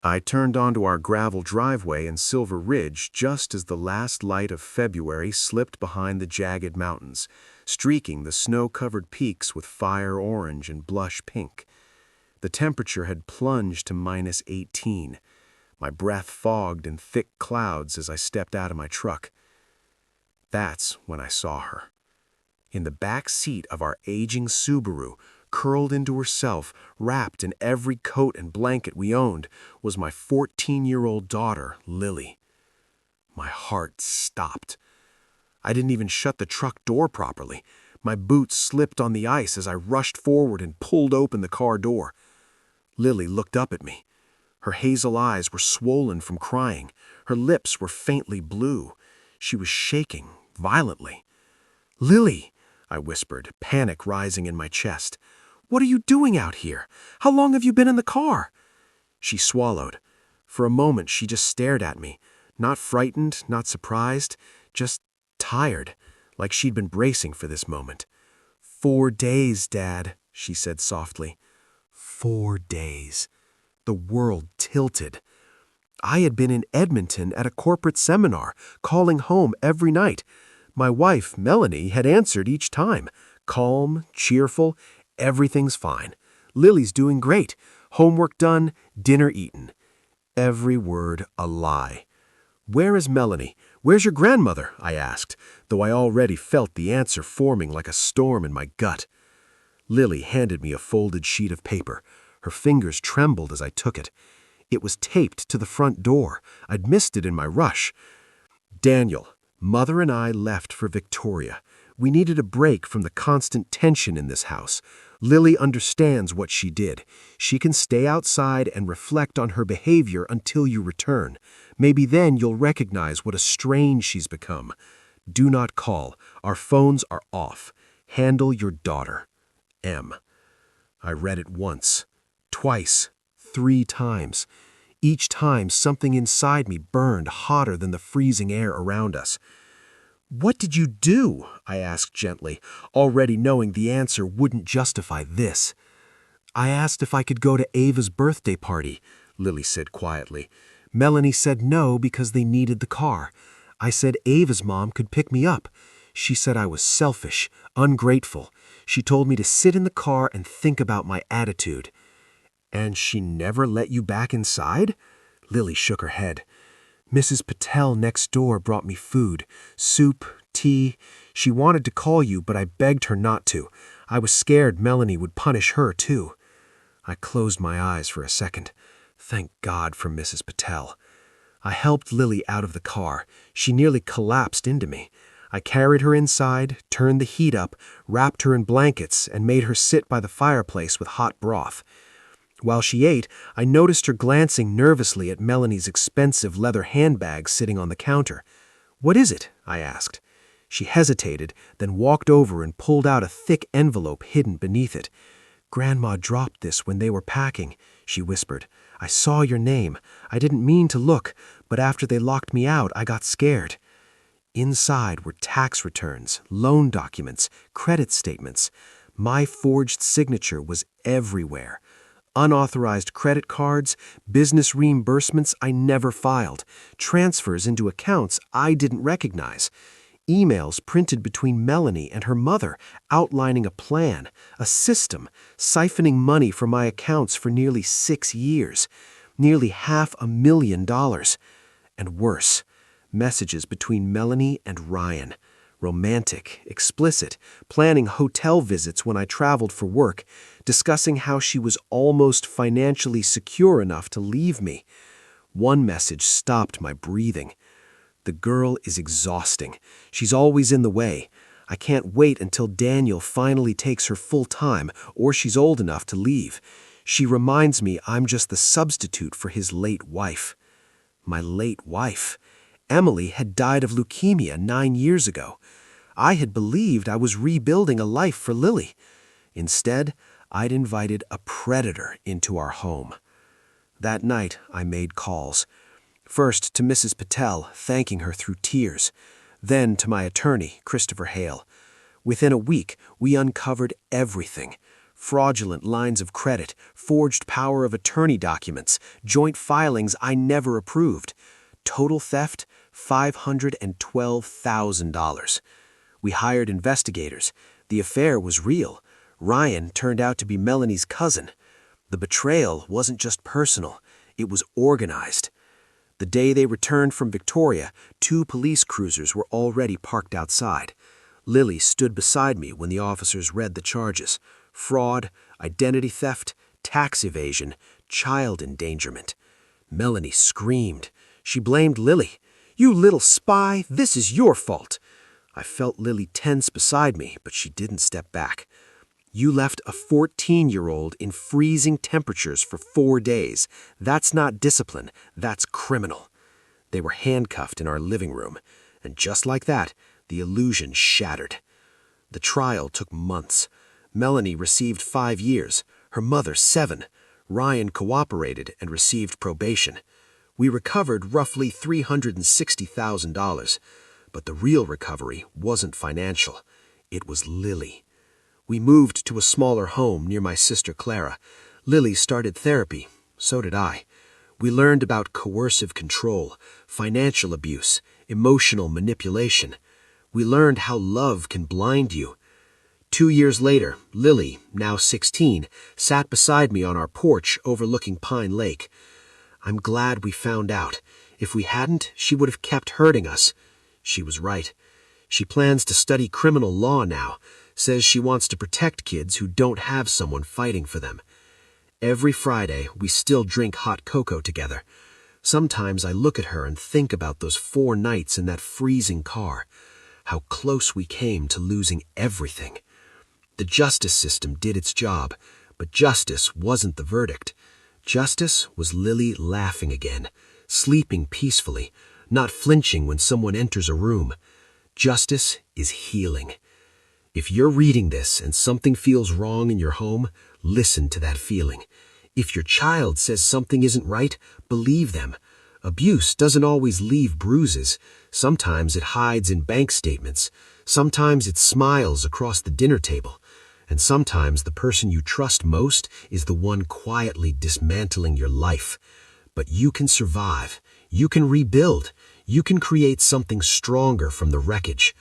I turned onto our gravel driveway in Silver Ridge just as the last light of February slipped behind the jagged mountains, streaking the snow-covered peaks with fire orange and blush pink. The temperature had plunged to -18. My breath fogged in thick clouds as I stepped out of my truck. That's when I saw her. In the back seat of our aging Subaru, curled into herself, wrapped in every coat and blanket we owned, was my 14-year-old daughter, Lily. My heart stopped. I didn't even shut the truck door properly. My boots slipped on the ice as I rushed forward and pulled open the car door. Lily looked up at me. Her hazel eyes were swollen from crying. Her lips were faintly blue. She was shaking violently. "Lily," I whispered, panic rising in my chest. "What are you doing out here? How long have you been in the car?" She swallowed. For a moment, she just stared at me, not frightened, not surprised, just tired, like she'd been bracing for this moment. "4 days, Dad," she said softly. 4 days. The world tilted. I had been in Edmonton at a corporate seminar, calling home every night. My wife, Melanie, had answered each time. Calm, cheerful, everything's fine. Lily's doing great. Homework done, dinner eaten. Every word a lie. "Where is Melanie? Where's your grandmother?" I asked, though I already felt the answer forming like a storm in my gut. Lily handed me a folded sheet of paper. Her fingers trembled as I took it. It was taped to the front door. I'd missed it in my rush. "Daniel, Mother and I left for Victoria. We needed a break from the constant tension in this house. Lily understands what she did. She can stay outside and reflect on her behavior until you return. Maybe then you'll recognize what a strain she's become. Do not call. Our phones are off. Handle your daughter. M." I read it once, twice, 3 times. Each time, something inside me burned hotter than the freezing air around us. "What did you do?" I asked gently, already knowing the answer wouldn't justify this. "I asked if I could go to Ava's birthday party," Lily said quietly. "Melanie said no because they needed the car. I said Ava's mom could pick me up. She said I was selfish, ungrateful. She told me to sit in the car and think about my attitude." "And she never let you back inside?" Lily shook her head. "Mrs. Patel next door brought me food, soup, tea. She wanted to call you, but I begged her not to. I was scared Melanie would punish her, too." I closed my eyes for a second. Thank God for Mrs. Patel. I helped Lily out of the car. She nearly collapsed into me. I carried her inside, turned the heat up, wrapped her in blankets, and made her sit by the fireplace with hot broth. While she ate, I noticed her glancing nervously at Melanie's expensive leather handbag sitting on the counter. "What is it?" I asked. She hesitated, then walked over and pulled out a thick envelope hidden beneath it. "Grandma dropped this when they were packing," she whispered. "I saw your name. I didn't mean to look, but after they locked me out, I got scared." Inside were tax returns, loan documents, credit statements. My forged signature was everywhere. Unauthorized credit cards, business reimbursements I never filed, transfers into accounts I didn't recognize, emails printed between Melanie and her mother outlining a plan, a system, siphoning money from my accounts for nearly 6 years, nearly $500,000. And worse, messages between Melanie and Ryan. Romantic, explicit, planning hotel visits when I traveled for work, discussing how she was almost financially secure enough to leave me. One message stopped my breathing. "The girl is exhausting. She's always in the way. I can't wait until Daniel finally takes her full time or she's old enough to leave. She reminds me I'm just the substitute for his late wife." My late wife. Emily had died of leukemia 9 years ago. I had believed I was rebuilding a life for Lily. Instead, I'd invited a predator into our home. That night, I made calls. First to Mrs. Patel, thanking her through tears. Then to my attorney, Christopher Hale. Within a week, we uncovered everything. fraudulent lines of credit, forged power of attorney documents, joint filings I never approved. Total theft, $512,000. We hired investigators. The affair was real. Ryan turned out to be Melanie's cousin. The betrayal wasn't just personal, it was organized. The day they returned from Victoria, 2 police cruisers were already parked outside. Lily stood beside me when the officers read the charges: fraud, identity theft, tax evasion, child endangerment. Melanie screamed. She blamed Lily. "You little spy, this is your fault." I felt Lily tense beside me, but she didn't step back. "You left a 14-year-old in freezing temperatures for 4 days. That's not discipline, that's criminal." They were handcuffed in our living room, and just like that, the illusion shattered. The trial took months. Melanie received 5 years, her mother 7. Ryan cooperated and received probation. We recovered roughly $360,000, but the real recovery wasn't financial. It was Lily. We moved to a smaller home near my sister Clara. Lily started therapy, so did I. We learned about coercive control, financial abuse, emotional manipulation. We learned how love can blind you. 2 years later, Lily, now 16, sat beside me on our porch overlooking Pine Lake. "I'm glad we found out. If we hadn't, she would have kept hurting us." She was right. She plans to study criminal law now, says she wants to protect kids who don't have someone fighting for them. Every Friday, we still drink hot cocoa together. Sometimes I look at her and think about those 4 nights in that freezing car, how close we came to losing everything. The justice system did its job, but justice wasn't the verdict. Justice was Lily laughing again, sleeping peacefully, not flinching when someone enters a room. Justice is healing. If you're reading this and something feels wrong in your home, listen to that feeling. If your child says something isn't right, believe them. Abuse doesn't always leave bruises. Sometimes it hides in bank statements. Sometimes it smiles across the dinner table. And sometimes the person you trust most is the one quietly dismantling your life. But you can survive. You can rebuild. You can create something stronger from the wreckage.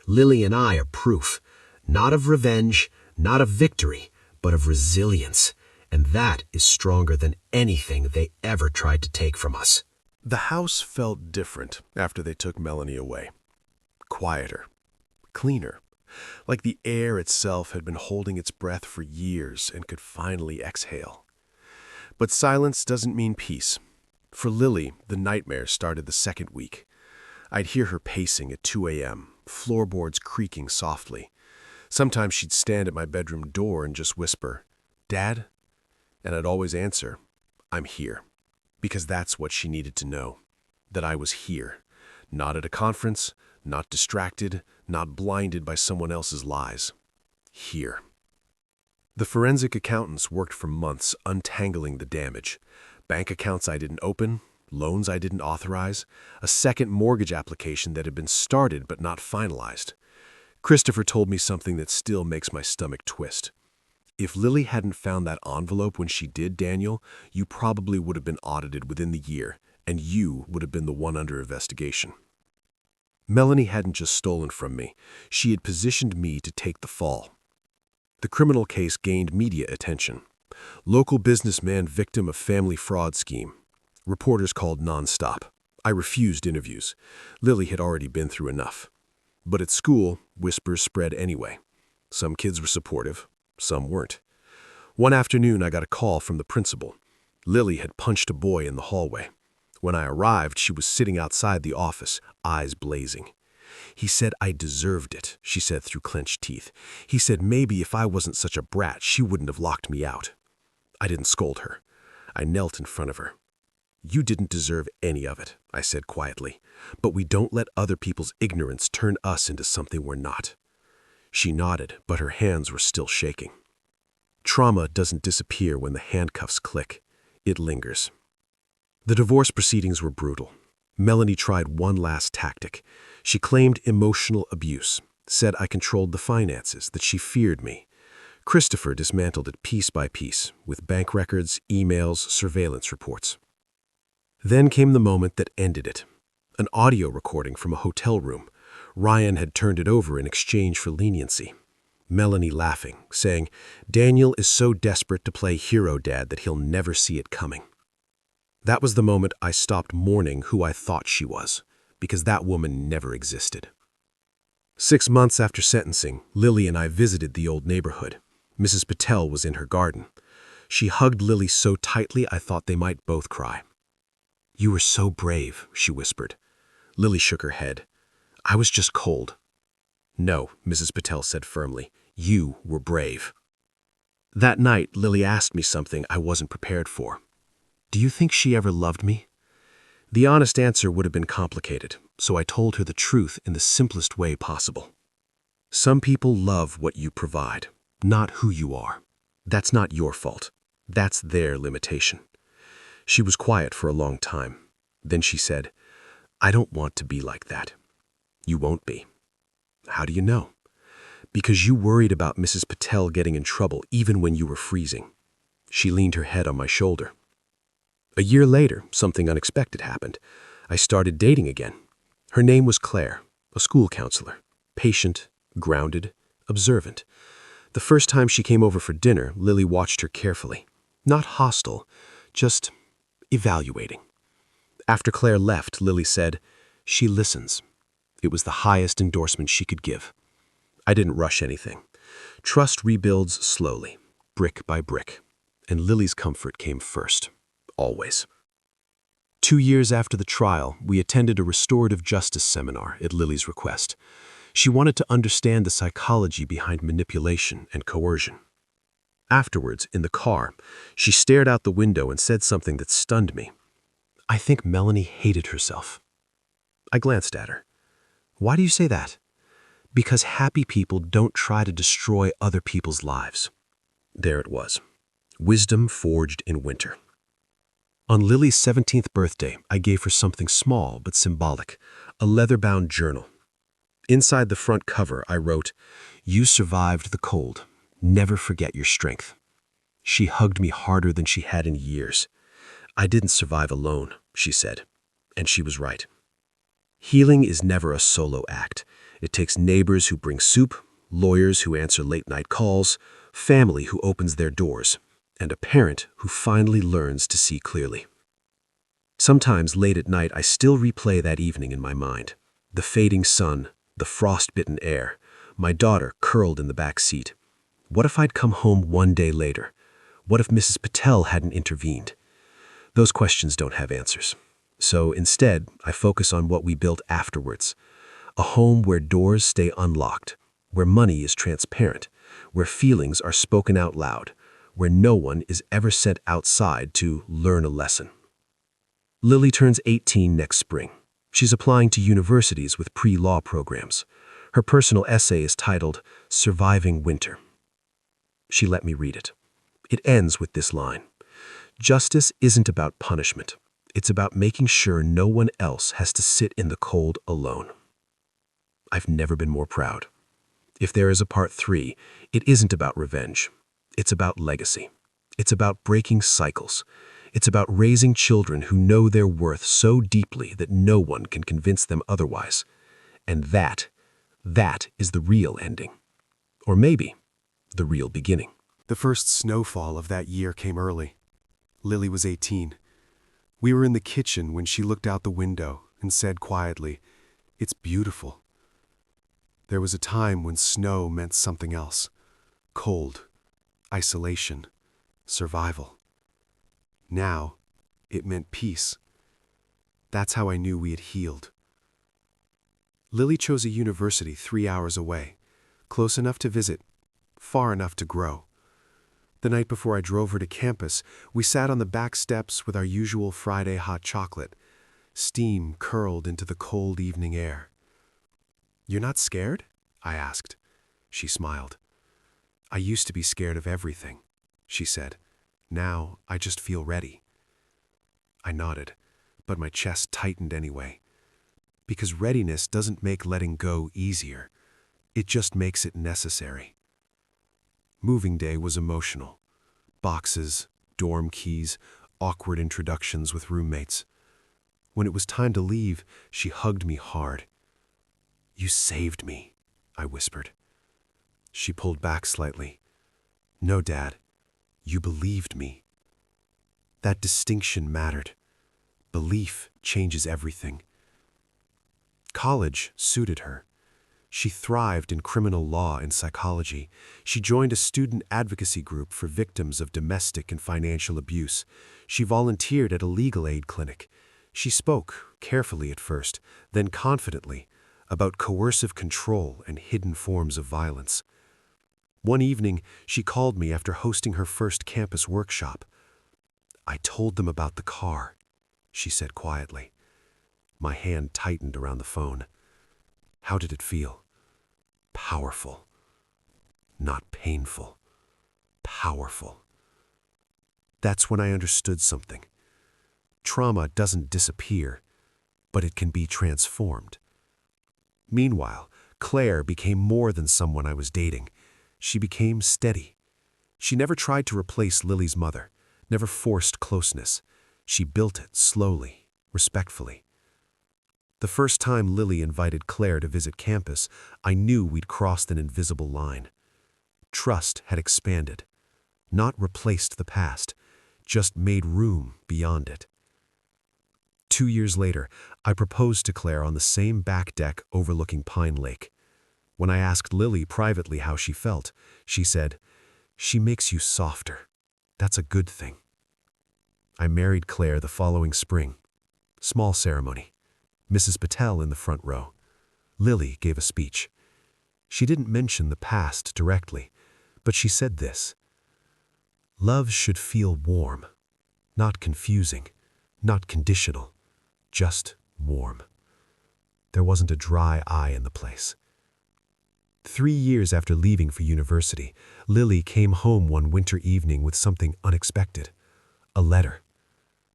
Lily and I are proof. Not of revenge, not of victory, but of resilience. And that is stronger than anything they ever tried to take from us. The house felt different after they took Melanie away. Quieter, cleaner, like the air itself had been holding its breath for years and could finally exhale. But silence doesn't mean peace. For Lily, the nightmare started the second week. I'd hear her pacing at 2 a.m., floorboards creaking softly. Sometimes she'd stand at my bedroom door and just whisper, "Dad?" And I'd always answer, "I'm here." Because that's what she needed to know, that I was here, not at a conference, not distracted, not blinded by someone else's lies. Here. The forensic accountants worked for months untangling the damage. Bank accounts I didn't open, loans I didn't authorize, a second mortgage application that had been started but not finalized. Christopher told me something that still makes my stomach twist. If Lily hadn't found that envelope when she did, Daniel, you probably would have been audited within the year, and you would have been the one under investigation. Melanie hadn't just stolen from me. She had positioned me to take the fall. The criminal case gained media attention. Local businessman victim of family fraud scheme. Reporters called nonstop. I refused interviews. Lily had already been through enough. But at school, whispers spread anyway. Some kids were supportive, some weren't. One afternoon, I got a call from the principal. Lily had punched a boy in the hallway. When I arrived, she was sitting outside the office, eyes blazing. "He said I deserved it," she said through clenched teeth. "He said maybe if I wasn't such a brat, she wouldn't have locked me out." I didn't scold her. I knelt in front of her. "You didn't deserve any of it," I said quietly, "but we don't let other people's ignorance turn us into something we're not." She nodded, but her hands were still shaking. Trauma doesn't disappear when the handcuffs click. It lingers. The divorce proceedings were brutal. Melanie tried one last tactic. She claimed emotional abuse, said I controlled the finances, that she feared me. Christopher dismantled it piece by piece, with bank records, emails, surveillance reports. Then came the moment that ended it. An audio recording from a hotel room. Ryan had turned it over in exchange for leniency. Melanie laughing, saying, "Daniel is so desperate to play hero dad that he'll never see it coming." That was the moment I stopped mourning who I thought she was, because that woman never existed. 6 months after sentencing, Lily and I visited the old neighborhood. Mrs. Patel was in her garden. She hugged Lily so tightly I thought they might both cry. "You were so brave," she whispered. Lily shook her head. "I was just cold." "No," Mrs. Patel said firmly. "You were brave." That night, Lily asked me something I wasn't prepared for. "Do you think she ever loved me?" The honest answer would have been complicated, so I told her the truth in the simplest way possible. Some people love what you provide, not who you are. That's not your fault. That's their limitation. She was quiet for a long time. Then she said, "I don't want to be like that." "You won't be." "How do you know?" "Because you worried about Mrs. Patel getting in trouble even when you were freezing." She leaned her head on my shoulder. A year later, something unexpected happened. I started dating again. Her name was Claire, a school counselor. Patient, grounded, observant. The first time she came over for dinner, Lily watched her carefully. Not hostile, just evaluating. After Claire left, Lily said, "She listens." It was the highest endorsement she could give. I didn't rush anything. Trust rebuilds slowly, brick by brick, and Lily's comfort came first, always. 2 years after the trial, we attended a restorative justice seminar at Lily's request. She wanted to understand the psychology behind manipulation and coercion. Afterwards, in the car, she stared out the window and said something that stunned me. "I think Melanie hated herself." I glanced at her. "Why do you say that?" "Because happy people don't try to destroy other people's lives." There it was. Wisdom forged in winter. On Lily's 17th birthday, I gave her something small but symbolic, a leather-bound journal. Inside the front cover, I wrote, "You survived the cold. Never forget your strength." She hugged me harder than she had in years. "I didn't survive alone," she said. And she was right. Healing is never a solo act. It takes neighbors who bring soup, lawyers who answer late-night calls, family who opens their doors, and a parent who finally learns to see clearly. Sometimes late at night, I still replay that evening in my mind. The fading sun, the frost-bitten air, my daughter curled in the back seat. What if I'd come home one day later? What if Mrs. Patel hadn't intervened? Those questions don't have answers. So instead, I focus on what we built afterwards. A home where doors stay unlocked, where money is transparent, where feelings are spoken out loud, where no one is ever sent outside to learn a lesson. Lily turns 18 next spring. She's applying to universities with pre-law programs. Her personal essay is titled "Surviving Winter." She let me read it. It ends with this line: "Justice isn't about punishment. It's about making sure no one else has to sit in the cold alone." I've never been more proud. If there is a part 3, it isn't about revenge. It's about legacy. It's about breaking cycles. It's about raising children who know their worth so deeply that no one can convince them otherwise. And that is the real ending. Or maybe the real beginning. The first snowfall of that year came early. Lily was 18. We were in the kitchen when she looked out the window and said quietly, "It's beautiful." There was a time when snow meant something else. Cold, isolation, survival. Now, it meant peace. That's how I knew we had healed. Lily chose a university 3 hours away, close enough to visit, far enough to grow. The night before I drove her to campus, we sat on the back steps with our usual Friday hot chocolate. Steam curled into the cold evening air. "You're not scared?" I asked. She smiled. "I used to be scared of everything," she said. "Now I just feel ready." I nodded, but my chest tightened anyway. Because readiness doesn't make letting go easier. It just makes it necessary. Moving day was emotional. Boxes, dorm keys, awkward introductions with roommates. When it was time to leave, she hugged me hard. "You saved me," I whispered. She pulled back slightly. "No, Dad. You believed me." That distinction mattered. Belief changes everything. College suited her. She thrived in criminal law and psychology. She joined a student advocacy group for victims of domestic and financial abuse. She volunteered at a legal aid clinic. She spoke, carefully at first, then confidently, about coercive control and hidden forms of violence. One evening, she called me after hosting her first campus workshop. "I told them about the car," she said quietly. My hand tightened around the phone. How did it feel? Powerful. Not painful. Powerful. That's when I understood something. Trauma doesn't disappear, but it can be transformed. Meanwhile, Claire became more than someone I was dating. She became steady. She never tried to replace Lily's mother, never forced closeness. She built it slowly, respectfully. The first time Lily invited Claire to visit campus, I knew we'd crossed an invisible line. Trust had expanded, not replaced the past, just made room beyond it. 2 years later, I proposed to Claire on the same back deck overlooking Pine Lake. When I asked Lily privately how she felt, she said, "She makes you softer. That's a good thing." I married Claire the following spring. Small ceremony. Mrs. Patel in the front row. Lily gave a speech. She didn't mention the past directly, but she said this: "Love should feel warm, not confusing, not conditional, just warm." There wasn't a dry eye in the place. 3 years after leaving for university, Lily came home one winter evening with something unexpected. A letter.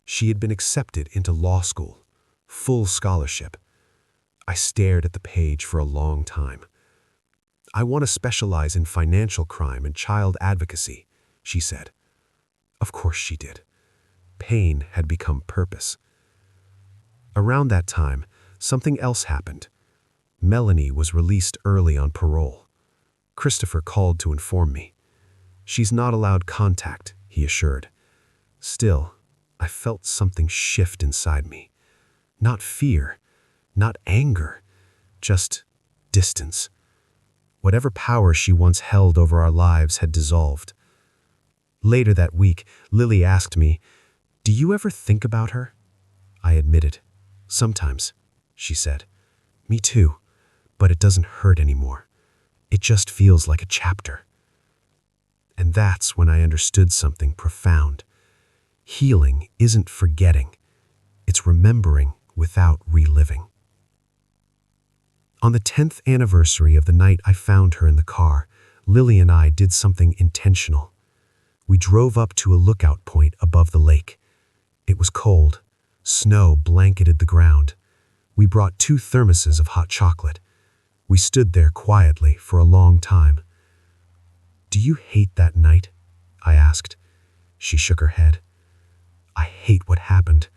She had been accepted into law school. Full scholarship. I stared at the page for a long time. "I want to specialize in financial crime and child advocacy," she said. Of course she did. Pain had become purpose. Around that time, something else happened. Melanie was released early on parole. Christopher called to inform me. "She's not allowed contact," he assured. Still, I felt something shift inside me. Not fear, not anger, just distance. Whatever power she once held over our lives had dissolved. Later that week, Lily asked me, "Do you ever think about her?" I admitted. "Sometimes," she said. "Me too, but it doesn't hurt anymore. It just feels like a chapter." And that's when I understood something profound. Healing isn't forgetting. It's remembering without reliving. On the 10th anniversary of the night I found her in the car, Lily and I did something intentional. We drove up to a lookout point above the lake. It was cold. Snow blanketed the ground. We brought 2 thermoses of hot chocolate. We stood there quietly for a long time. "Do you hate that night?" I asked. She shook her head. "I hate what happened,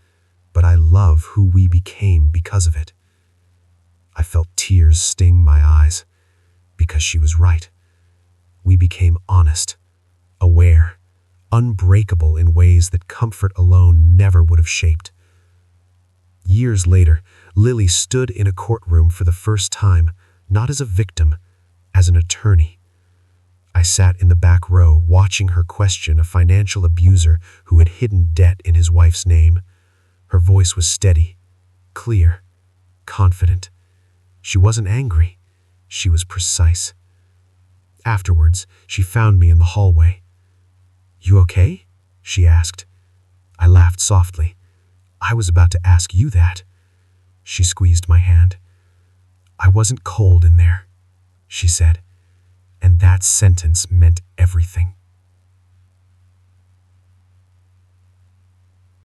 but I love who we became because of it." I felt tears sting my eyes, because she was right. We became honest, aware, unbreakable in ways that comfort alone never would have shaped. Years later, Lily stood in a courtroom for the first time, not as a victim, as an attorney. I sat in the back row watching her question a financial abuser who had hidden debt in his wife's name. Her voice was steady, clear, confident. She wasn't angry. She was precise. Afterwards, she found me in the hallway. "You okay?" she asked. I laughed softly. "I was about to ask you that." She squeezed my hand. "I wasn't cold in there," she said, and that sentence meant everything.